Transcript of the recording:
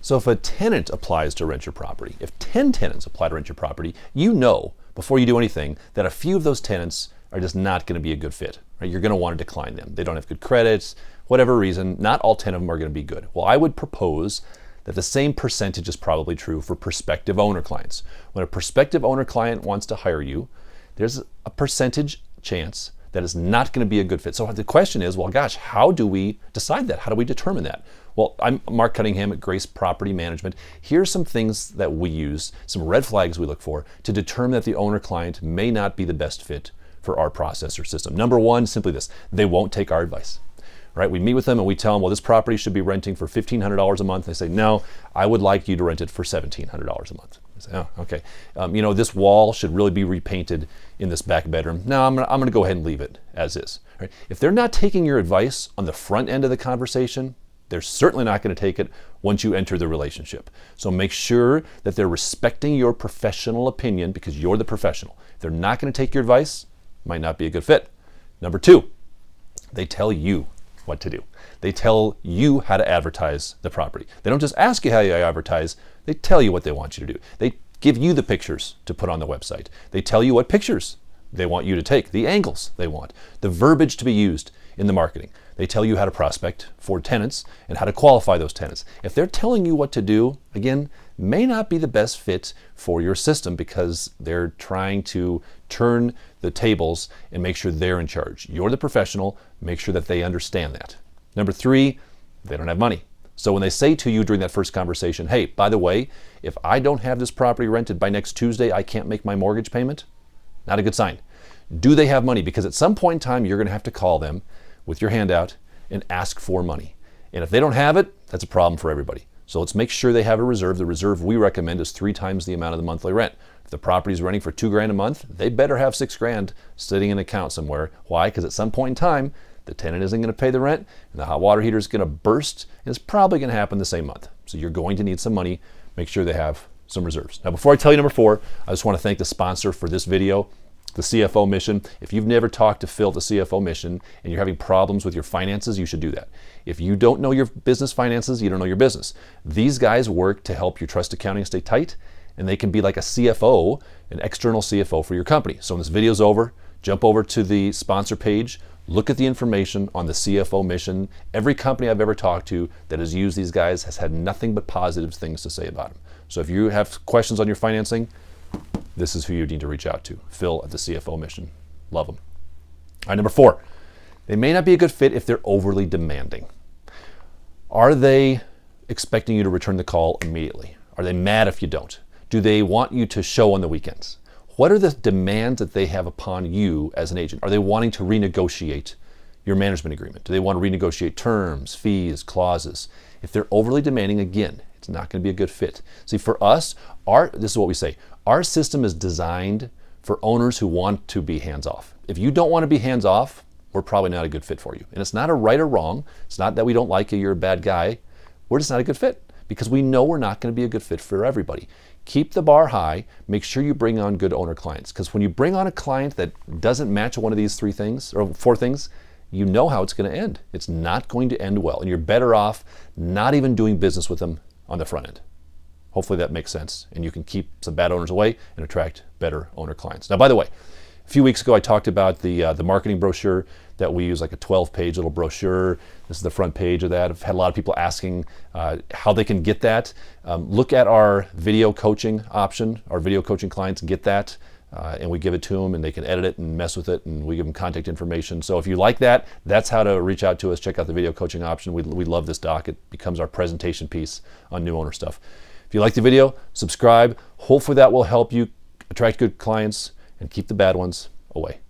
So if a tenant applies to rent your property, if 10 tenants apply to rent your property, you know before you do anything that a few of those tenants are just not going to be a good fit. Right? You're going to want to decline them. They don't have good credits, whatever reason. Not all 10 of them are going to be good. Well, I would propose that the same percentage is probably true for prospective owner clients. When a prospective owner client wants to hire you, there's a percentage chance that is not going to be a good fit. So the question is, well, gosh, how do we decide that? How do we determine that? Well, I'm Marc Cunningham at Grace Property Management. Here's some things that we use, some red flags we look for to determine that the owner client may not be the best fit for our process or system. Number one, simply this: they won't take our advice. Right? We meet with them and we tell them, well, this property should be renting for $1,500 a month. They say, no, I would like you to rent it for $1,700 a month. I say, oh, okay. This wall should really be repainted in this back bedroom. No, I'm going to go ahead and leave it as is. Right? If they're not taking your advice on the front end of the conversation, they're certainly not going to take it once you enter the relationship. So make sure that they're respecting your professional opinion because you're the professional. If they're not going to take your advice, might not be a good fit. Number two, they tell you what to do. They tell you how to advertise the property. They don't just ask you how you advertise, they tell you what they want you to do. They give you the pictures to put on the website. They tell you what pictures they want you to take, the angles they want, the verbiage to be used in the marketing. They tell you how to prospect for tenants and how to qualify those tenants. If they're telling you what to do, again, may not be the best fit for your system because they're trying to turn the tables and make sure they're in charge. You're the professional, make sure that they understand that. Number three, they don't have money. So when they say to you during that first conversation, hey, by the way, if I don't have this property rented by next Tuesday, I can't make my mortgage payment, not a good sign. Do they have money? Because at some point in time, you're going to have to call them with your hand out and ask for money. And if they don't have it, that's a problem for everybody. So let's make sure they have a reserve. The reserve we recommend is 3 times the amount of the monthly rent. If the property's renting for $2,000 a month, they better have $6,000 sitting in an account somewhere. Why? Because at some point in time, the tenant isn't going to pay the rent and the hot water heater is going to burst, and it's probably going to happen the same month. So you're going to need some money. Make sure they have some reserves. Now, before I tell you number 4, I just want to thank the sponsor for this video, the CFO Mission. If you've never talked to Phil at the CFO Mission and you're having problems with your finances, you should do that. If you don't know your business finances, you don't know your business. These guys work to help your trust accounting stay tight, and they can be like a CFO, an external CFO for your company. So when this video's over, jump over to the sponsor page, look at the information on the CFO Mission. Every company I've ever talked to that has used these guys has had nothing but positive things to say about them. So if you have questions on your financing, this is who you need to reach out to. Phil at the CFO Mission. Love them. All right, number 4. They may not be a good fit if they're overly demanding. Are they expecting you to return the call immediately? Are they mad if you don't? Do they want you to show on the weekends? What are the demands that they have upon you as an agent? Are they wanting to renegotiate your management agreement? Do they want to renegotiate terms, fees, clauses? If they're overly demanding, again, it's not going to be a good fit. See, for us, this is what we say. Our system is designed for owners who want to be hands-off. If you don't want to be hands-off, we're probably not a good fit for you. And it's not a right or wrong. It's not that we don't like you, you're a bad guy. We're just not a good fit because we know we're not going to be a good fit for everybody. Keep the bar high. Make sure you bring on good owner clients, because when you bring on a client that doesn't match one of these 3 things or 4 things, you know how it's going to end. It's not going to end well, and you're better off not even doing business with them on the front end. Hopefully that makes sense, and you can keep some bad owners away and attract better owner clients. Now, by the way, a few weeks ago I talked about the marketing brochure that we use, like a 12-page little brochure. This is the front page of that. I've had a lot of people asking how they can get that. Look at our video coaching option. Our video coaching clients get that, and we give it to them, and they can edit it and mess with it, and we give them contact information. So if you like that, that's how to reach out to us. Check out the video coaching option. We love this doc. It becomes our presentation piece on new owner stuff. If you like the video, subscribe. Hopefully that will help you attract good clients and keep the bad ones away.